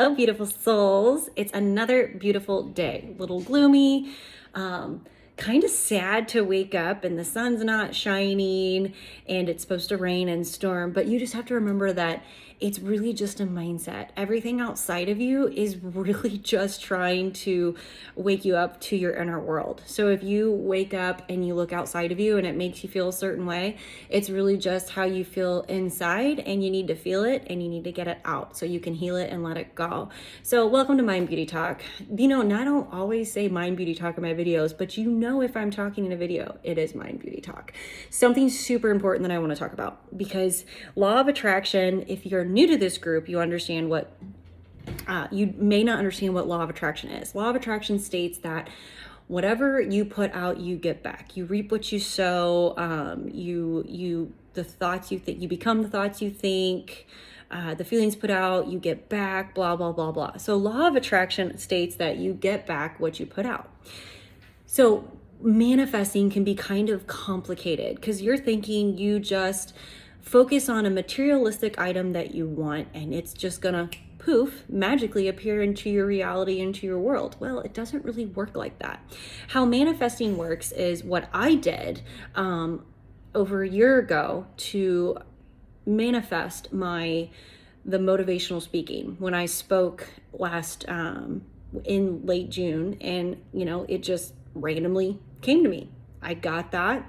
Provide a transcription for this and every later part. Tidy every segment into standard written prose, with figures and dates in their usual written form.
Hello, beautiful souls. It's another beautiful day. A little gloomy, kind of sad to wake up and the sun's not shining and it's supposed to rain and storm, but you just have to remember that it's really just a mindset. Everything outside of you is really just trying to wake you up to your inner world. So if you wake up and you look outside of you and it makes you feel a certain way, it's really just how you feel inside, and you need to feel it and you need to get it out so you can heal it and let it go. So welcome to Mind Beauty Talk. I don't always say Mind Beauty Talk in my videos, but if I'm talking in a video, it is Mind Beauty Talk. Something super important that I want to talk about, because law of attraction, if you're new to this group, you may not understand what law of attraction is. Law of attraction states that whatever you put out, you get back. You reap what you sow. The thoughts you think, you become the thoughts you think. The feelings put out, you get back, blah, blah, blah, blah. So law of attraction states that you get back what you put out. So manifesting can be kind of complicated because you're thinking you just focus on a materialistic item that you want and it's just gonna poof, magically appear into your reality, into your world. Well, it doesn't really work like that. How manifesting works is what I did over a year ago to manifest the motivational speaking when I spoke last in late June, and it just randomly came to me. I got that.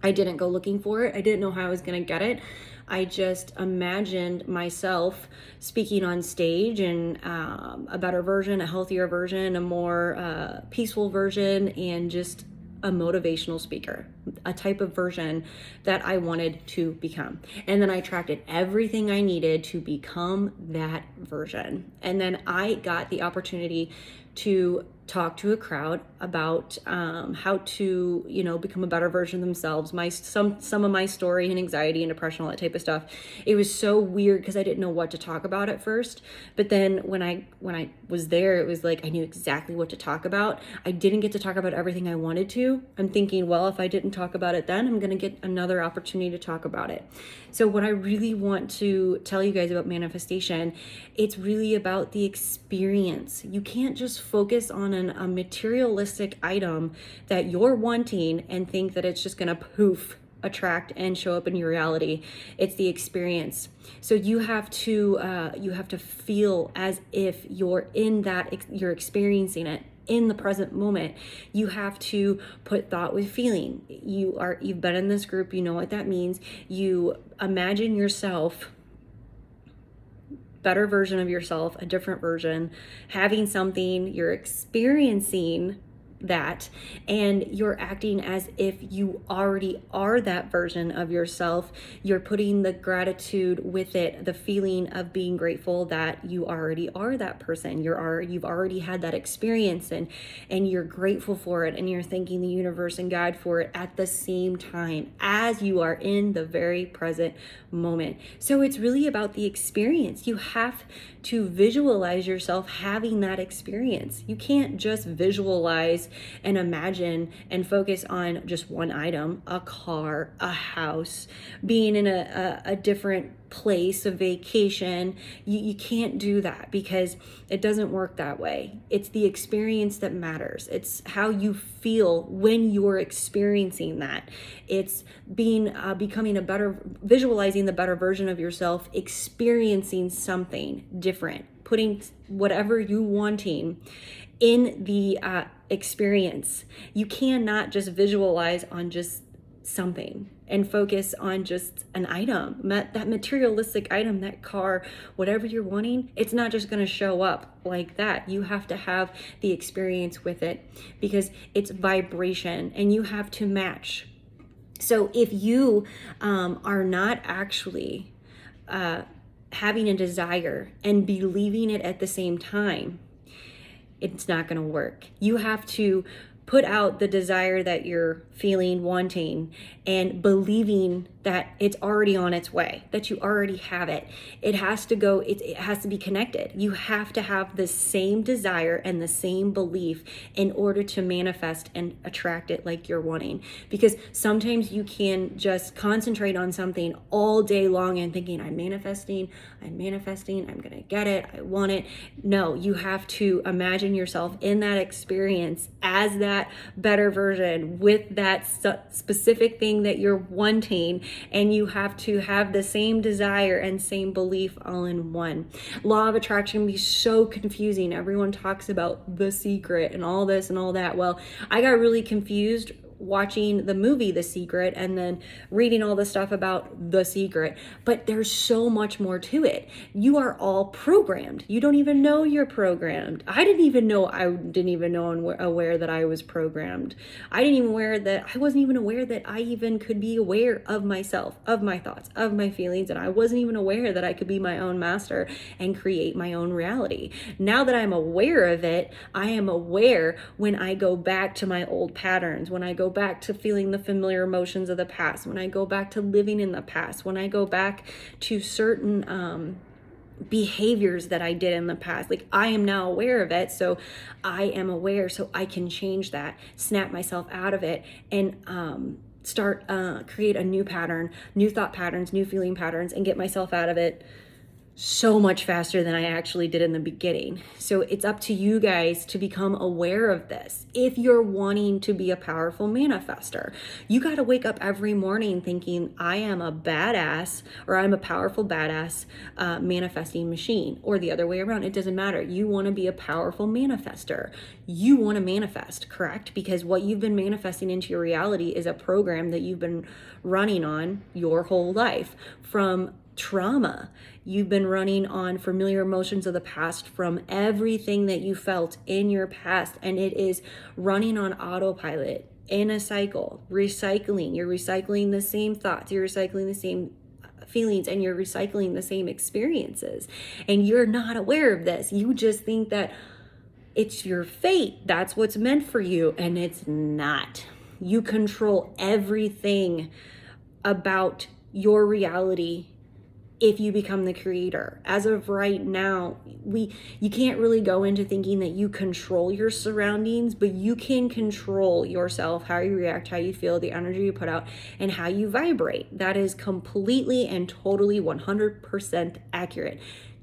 I didn't go looking for it. I didn't know how I was going to get it. I just imagined myself speaking on stage, and a better version, a healthier version, a more peaceful version, and just a motivational speaker, a type of version that I wanted to become. And then I attracted everything I needed to become that version. And then I got the opportunity to talk to a crowd about how to, become a better version of themselves. Some of my story and anxiety and depression, all that type of stuff. It was so weird because I didn't know what to talk about at first. But then when I was there, it was like I knew exactly what to talk about. I didn't get to talk about everything I wanted to. I'm thinking, well, if I didn't talk about it then, I'm going to get another opportunity to talk about it. So what I really want to tell you guys about manifestation, it's really about the experience. You can't just focus on a materialistic item that you're wanting and think that it's just going to poof, attract and show up in your reality. It's the experience. So you have to feel as if you're in that, you're experiencing it in the present moment. You have to put thought with feeling. You've been in this group, you know what that means. You imagine yourself, better version of yourself, a different version, having something, you're experiencing that, and you're acting as if you already are that version of yourself. You're putting the gratitude with it, the feeling of being grateful that you already are that person. You've already had that experience, and you're grateful for it, and you're thanking the universe and God for it at the same time as you are in the very present moment. So it's really about the experience. You have to visualize yourself having that experience. You can't just visualize and imagine and focus on just one item, a car, a house, being in a different place, a vacation. You can't do that because it doesn't work that way. It's the experience that matters. It's how you feel when you're experiencing that. It's becoming visualizing the better version of yourself, experiencing something different, putting whatever you wanting in the experience. You cannot just visualize on just something and focus on just an item, that materialistic item, that car, whatever you're wanting. It's not just going to show up like that. You have to have the experience with it because it's vibration and you have to match. So if you are not actually having a desire and believing it at the same time, it's not going to work. You have to put out the desire that you're feeling, wanting, and believing that it's already on its way, that you already have it. It has to go, it has to be connected. You have to have the same desire and the same belief in order to manifest and attract it like you're wanting. Because sometimes you can just concentrate on something all day long and thinking, I'm manifesting, I'm gonna get it, I want it. No, you have to imagine yourself in that experience as that better version with that specific thing that you're wanting, and you have to have the same desire and same belief all in one. Law of attraction can be so confusing. Everyone talks about The Secret and all this and all that. Well, I got really confused watching the movie The Secret and then reading all the stuff about The Secret, but there's so much more to it. You are all programmed. You don't even know you're programmed. I didn't even know aware that I was programmed. I wasn't even aware that I even could be aware of myself, of my thoughts, of my feelings, and I wasn't even aware that I could be my own master and create my own reality. Now that I'm aware of it, I am aware when I go back to my old patterns, when I go back to feeling the familiar emotions of the past, when I go back to living in the past, when I go back to certain behaviors that I did in the past. Like, I am now aware of it, so I am aware, so I can change that, snap myself out of it, and start create a new pattern, new thought patterns, new feeling patterns, and get myself out of it so much faster than I actually did in the beginning. So it's up to you guys to become aware of this. If you're wanting to be a powerful manifestor, you got to wake up every morning thinking, I am a badass, or I'm a powerful badass manifesting machine, or the other way around. It doesn't matter. You want to be a powerful manifestor. You want to manifest, correct? Because what you've been manifesting into your reality is a program that you've been running on your whole life from trauma. You've been running on familiar emotions of the past from everything that you felt in your past, and it is running on autopilot in a cycle, recycling. You're recycling the same thoughts, you're recycling the same feelings, and you're recycling the same experiences, and you're not aware of this. You just think that it's your fate, that's what's meant for you, and it's not. You control everything about your reality if you become the creator. As of right now, you can't really go into thinking that you control your surroundings, but you can control yourself, how you react, how you feel, the energy you put out, and how you vibrate. That is completely and totally 100% accurate.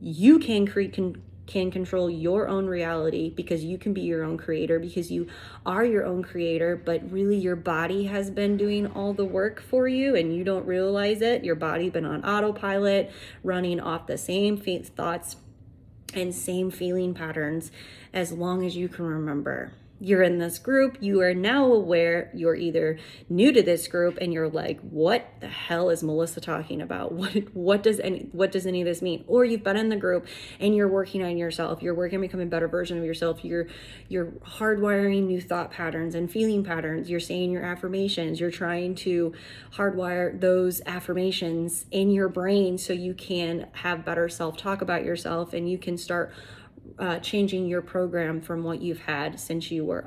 You can control your own reality, because you can be your own creator, because you are your own creator, but really your body has been doing all the work for you and you don't realize it. Your body's been on autopilot, running off the same thoughts and same feeling patterns as long as you can remember. You're in this group, you are now aware, you're either new to this group and you're like, what the hell is Melissa talking about? What does any of this mean? Or you've been in the group and you're working on yourself, you're working on becoming a better version of yourself, you're hardwiring new thought patterns and feeling patterns, you're saying your affirmations, you're trying to hardwire those affirmations in your brain so you can have better self-talk about yourself, and you can start changing your program from what you've had since you were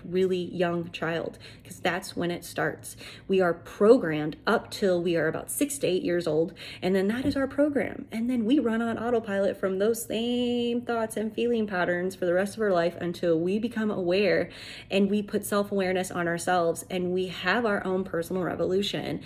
really young child, because that's when it starts. We are programmed up till we are about 6 to 8 years old, and then that is our program, and then we run on autopilot from those same thoughts and feeling patterns for the rest of our life until we become aware and we put self-awareness on ourselves and we have our own personal revolution.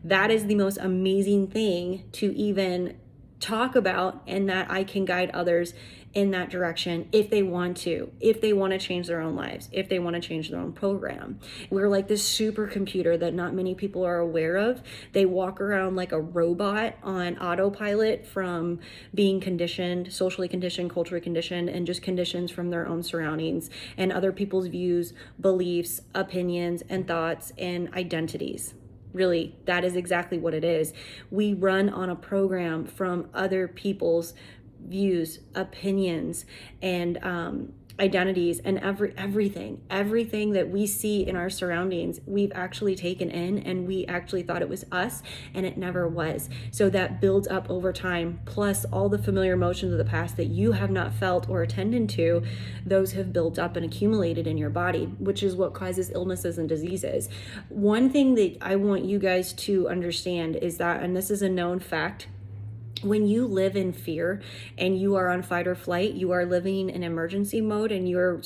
That is the most amazing thing to even talk about, and that I can guide others in that direction if they want to change their own lives, if they want to change their own program. We're like this supercomputer that not many people are aware of. They walk around like a robot on autopilot from being conditioned, socially conditioned, culturally conditioned, and just conditions from their own surroundings and other people's views, beliefs, opinions, and thoughts and identities. Really, that is exactly what it is. We run on a program from other people's views, opinions, and identities, and everything that we see in our surroundings, we've actually taken in, and we actually thought it was us, and it never was. So that builds up over time, plus all the familiar emotions of the past that you have not felt or attended to, those have built up and accumulated in your body, which is what causes illnesses and diseases. One thing that I want you guys to understand is that, and this is a known fact, when you live in fear and you are on fight or flight, you are living in emergency mode, and you're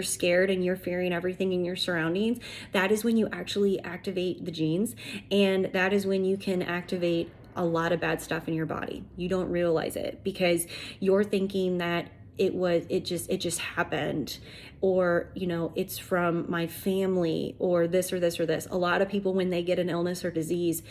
scared and you're fearing everything in your surroundings, that is when you actually activate the genes, and that is when you can activate a lot of bad stuff in your body. You don't realize it because you're thinking that it just happened, or it's from my family, or this or this or this. A lot of people, when they get an illness or disease,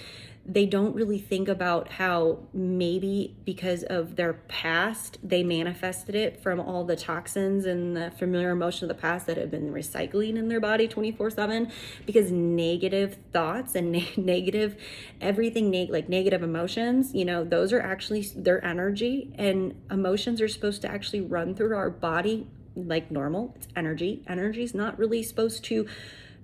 they don't really think about how maybe because of their past, they manifested it from all the toxins and the familiar emotion of the past that have been recycling in their body 24/7, because negative thoughts and negative everything, like negative emotions, those are actually their energy, and emotions are supposed to actually run through our body like normal. It's energy. Energy is not really supposed to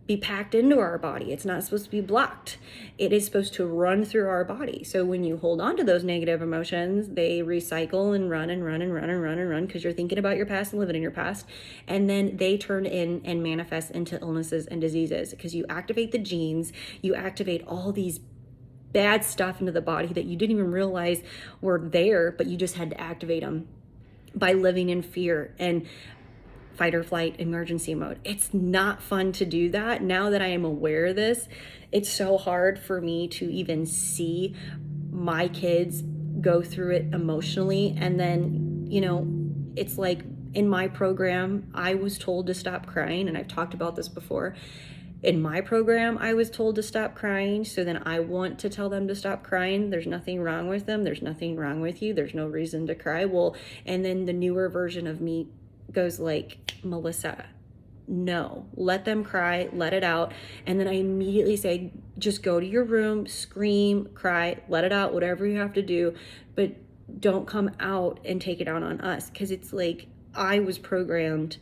be packed into our body. It's not supposed to be blocked. It is supposed to run through our body. So when you hold on to those negative emotions, they recycle and run and run and run and run and run, because you're thinking about your past and living in your past. And then they turn in and manifest into illnesses and diseases, because you activate the genes, you activate all these bad stuff into the body that you didn't even realize were there, but you just had to activate them by living in fear and fight or flight emergency mode. It's not fun to do that. Now that I am aware of this, it's so hard for me to even see my kids go through it emotionally. And then, it's like in my program, I was told to stop crying, and I've talked about this before. In my program, I was told to stop crying. So then I want to tell them to stop crying. There's nothing wrong with them. There's nothing wrong with you. There's no reason to cry. Well, and then the newer version of me goes like, Melissa, no, let them cry, let it out. And then I immediately say, just go to your room, scream, cry, let it out, whatever you have to do, but don't come out and take it out on us. Because it's like, I was programmed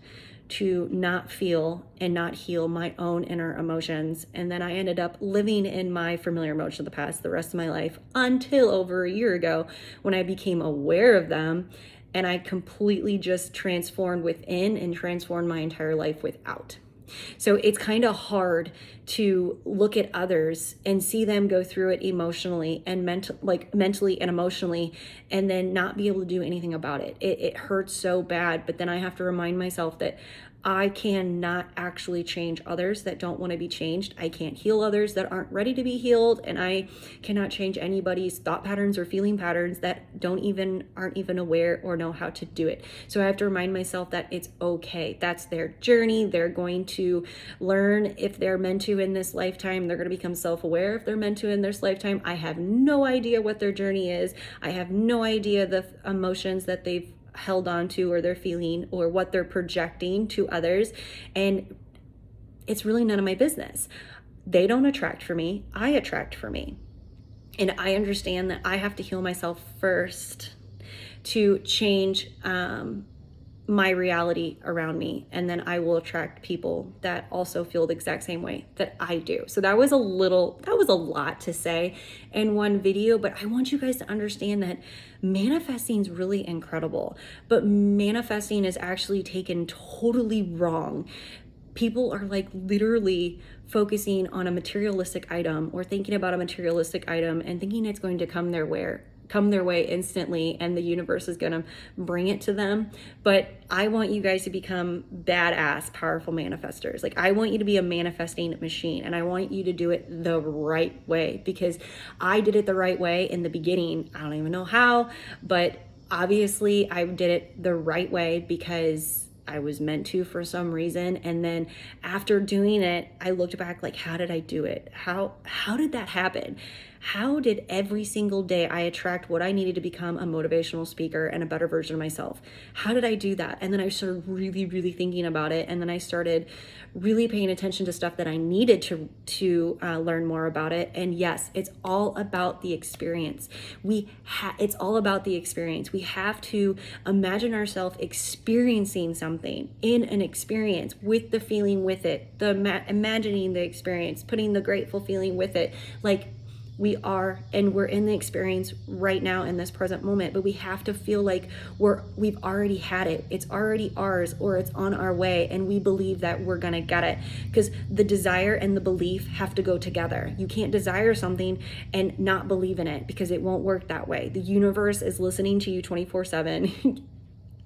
to not feel and not heal my own inner emotions. And then I ended up living in my familiar emotion of the past the rest of my life, until over a year ago when I became aware of them, and I completely just transformed within and transformed my entire life without. So it's kind of hard to look at others and see them go through it emotionally and mentally and emotionally, and then not be able to do anything about it. It hurts so bad, but then I have to remind myself that I cannot actually change others that don't want to be changed. I can't heal others that aren't ready to be healed, and I cannot change anybody's thought patterns or feeling patterns that aren't even aware or know how to do it. So I have to remind myself that it's okay. That's their journey. They're going to learn if they're meant to in this lifetime. They're going to become self-aware if they're meant to in this lifetime. I have no idea what their journey is. I have no idea the emotions that they've held on to, or they're feeling, or what they're projecting to others, and it's really none of my business. They don't attract for me, I attract for me. And I understand that I have to heal myself first to change my reality around me, and then I will attract people that also feel the exact same way that I do. So that was a lot to say in one video, but I want you guys to understand that manifesting is really incredible, but manifesting is actually taken totally wrong. People are like literally focusing on a materialistic item, or thinking about a materialistic item and thinking it's going to come their way instantly, and the universe is going to bring it to them. But I want you guys to become badass, powerful manifestors. Like, I want you to be a manifesting machine, and I want you to do it the right way, because I did it the right way in the beginning. I don't even know how, but obviously I did it the right way because I was meant to for some reason. And then after doing it, I looked back like, how did I do it? How did that happen? How did every single day I attract what I needed to become a motivational speaker and a better version of myself? How did I do that? And then I started really, really thinking about it. And then I started really paying attention to stuff that I needed to learn more about it. And yes, it's all about the experience. It's all about the experience. We have to imagine ourselves experiencing something in an experience with the feeling with it, imagining the experience, putting the grateful feeling with it. Like, we're in the experience right now in this present moment, but we have to feel like we've already had it. It's already ours, or it's on our way, and we believe that we're gonna get it, because the desire and the belief have to go together. You can't desire something and not believe in it, because it won't work that way. The universe is listening to you 24/7.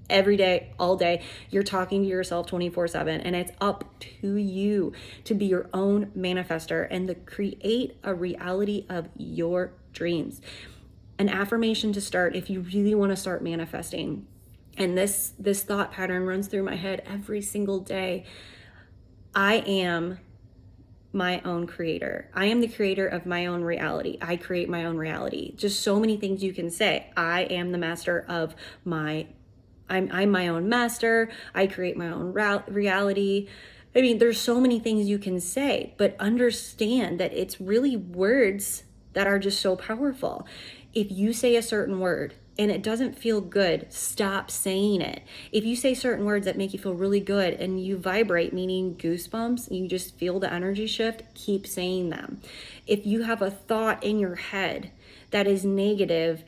Every day, all day, you're talking to yourself 24/7, and it's up to you to be your own manifestor and to create a reality of your dreams. An affirmation to start if you really want to start manifesting. And this thought pattern runs through my head every single day. I am my own creator. I am the creator of my own reality. I create my own reality. Just so many things you can say. I am the master of I'm my own master. I create my own reality. I mean, there's so many things you can say, but understand that it's really words that are just so powerful. If you say a certain word and it doesn't feel good, stop saying it. If you say certain words that make you feel really good and you vibrate, meaning goosebumps, you just feel the energy shift, keep saying them. If you have a thought in your head that is negative,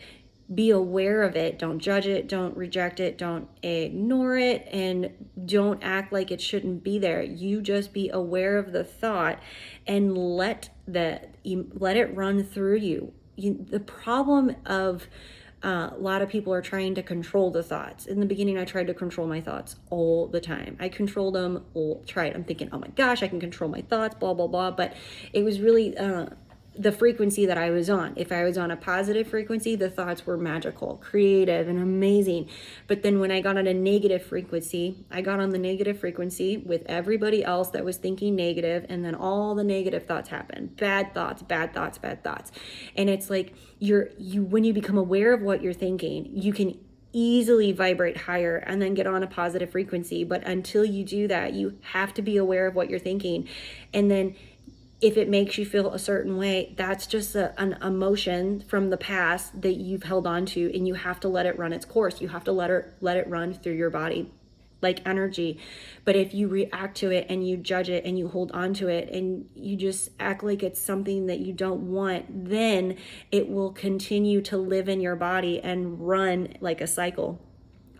be aware of it. Don't judge it. Don't reject it. Don't ignore it. And don't act like it shouldn't be there. You just be aware of the thought and let it run through you. The problem of a lot of people are trying to control the thoughts. In the beginning, I tried to control my thoughts all the time. I controlled them. I'm thinking, oh my gosh, I can control my thoughts, blah, blah, blah. But it was really the frequency that I was on. If I was on a positive frequency, the thoughts were magical, creative, and amazing. But then when I got on a negative frequency, I got on the negative frequency with everybody else that was thinking negative, and then all the negative thoughts happened. Bad thoughts, bad thoughts, bad thoughts. And it's like when you become aware of what you're thinking, you can easily vibrate higher and then get on a positive frequency. But until you do that, you have to be aware of what you're thinking. And then if it makes you feel a certain way, that's just an emotion from the past that you've held on to, and you have to let it run its course. You have to let it run through your body like energy. But if you react to it and you judge it and you hold on to it and you just act like it's something that you don't want, then it will continue to live in your body and run like a cycle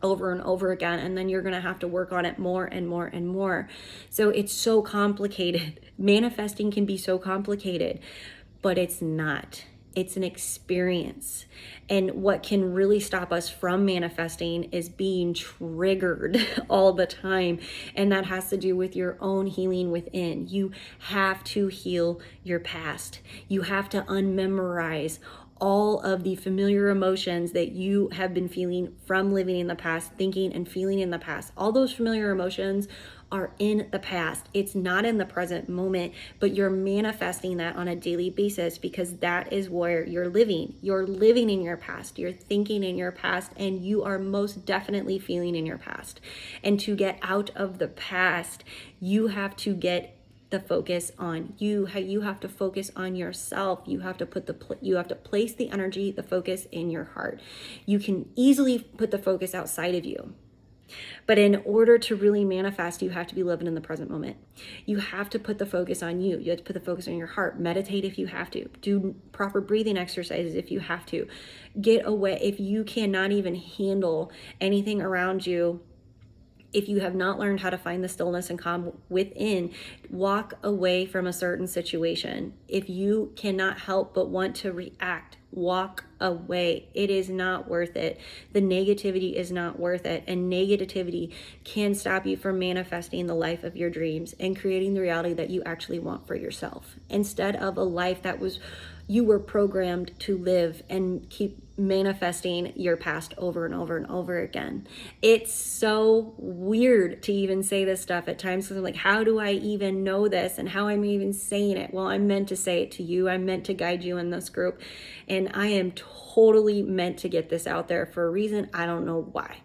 over and over again, and then you're going to have to work on it more and more and more. So it's so complicated. Manifesting can be so complicated, but it's not. It's an experience. And what can really stop us from manifesting is being triggered all the time. And that has to do with your own healing within. You have to heal your past. You have to unmemorize all of the familiar emotions that you have been feeling from living in the past, thinking and feeling in the past. All those familiar emotions are in the past. It's not in the present moment, but you're manifesting that on a daily basis because that is where you're living. You're living in your past. You're thinking in your past, and you are most definitely feeling in your past. And to get out of the past, you have to get the focus on you. You have to focus on yourself. You have to place the energy, the focus in your heart. You can easily put the focus outside of you. But in order to really manifest, you have to be living in the present moment. You have to put the focus on you. You have to put the focus on your heart. Meditate if you have to. Do proper breathing exercises if you have to. Get away. If you cannot even handle anything around you, if you have not learned how to find the stillness and calm within, walk away from a certain situation. If you cannot help but want to react, walk away. It is not worth it. The negativity is not worth it. And negativity can stop you from manifesting the life of your dreams and creating the reality that you actually want for yourself, instead of a life that you were programmed to live and keep manifesting your past over and over and over again. It's so weird to even say this stuff at times because I'm like, how do I even know this and how am I even saying it? Well, I'm meant to say it to you. I'm meant to guide you in this group, and I am totally meant to get this out there for a reason. I don't know why,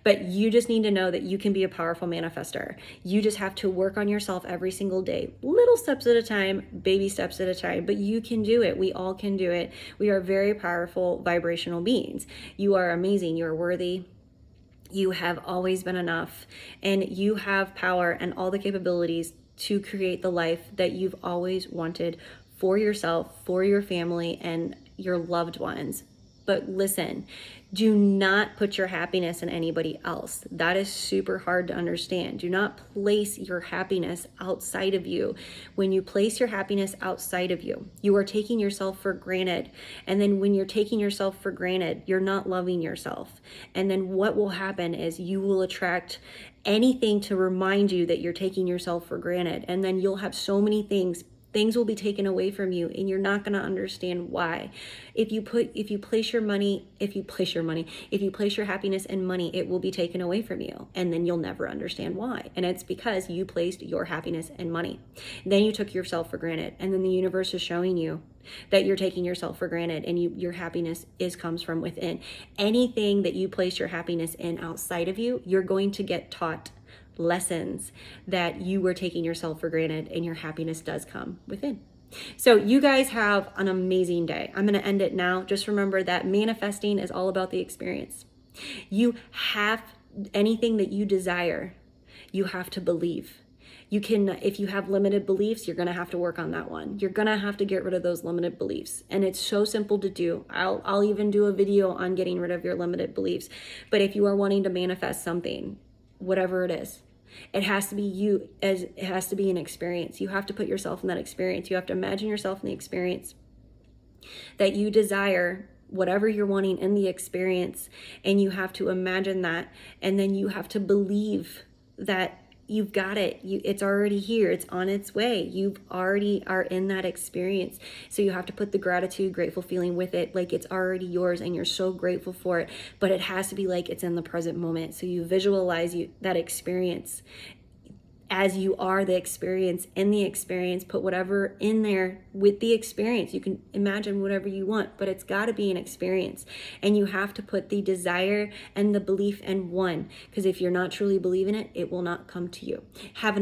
but you just need to know that you can be a powerful manifestor. You just have to work on yourself every single day, little steps at a time, baby steps at a time, but you can do it. We all can do it. We are very powerful vibrational beings. You are amazing. You're worthy. You have always been enough, and you have power and all the capabilities to create the life that you've always wanted for yourself, for your family, and your loved ones. But listen, do not put your happiness in anybody else. That is super hard to understand. Do not place your happiness outside of you. When you place your happiness outside of you, you are taking yourself for granted. And then when you're taking yourself for granted, you're not loving yourself. And then what will happen is you will attract anything to remind you that you're taking yourself for granted. And then you'll have so many things will be taken away from you, and you're not going to understand why. If you place your happiness in money, it will be taken away from you, and then you'll never understand why. And it's because you placed your happiness in money. Then you took yourself for granted, and then the universe is showing you that you're taking yourself for granted, and your happiness comes from within. Anything that you place your happiness in outside of you, you're going to get taught lessons that you were taking yourself for granted, and your happiness does come within. So you guys have an amazing day. I'm going to end it now. Just remember that manifesting is all about the experience. You have anything that you desire, you have to believe. You can, if you have limited beliefs, you're going to have to work on that one. You're going to have to get rid of those limited beliefs. And it's so simple to do. I'll even do a video on getting rid of your limited beliefs. But if you are wanting to manifest something, whatever it is, it has to be you, as it has to be an experience. You have to put yourself in that experience. You have to imagine yourself in the experience that you desire, whatever you're wanting in the experience, and you have to imagine that, and then you have to believe that you've got it. It's already here. It's on its way. You already are in that experience. So you have to put the gratitude, grateful feeling with it, like it's already yours and you're so grateful for it. But it has to be like it's in the present moment. So you visualize that experience as you are the experience, in the experience. Put whatever in there with the experience. You can imagine whatever you want, but it's got to be an experience. And you have to put the desire and the belief in one, because if you're not truly believing it, it will not come to you. Have an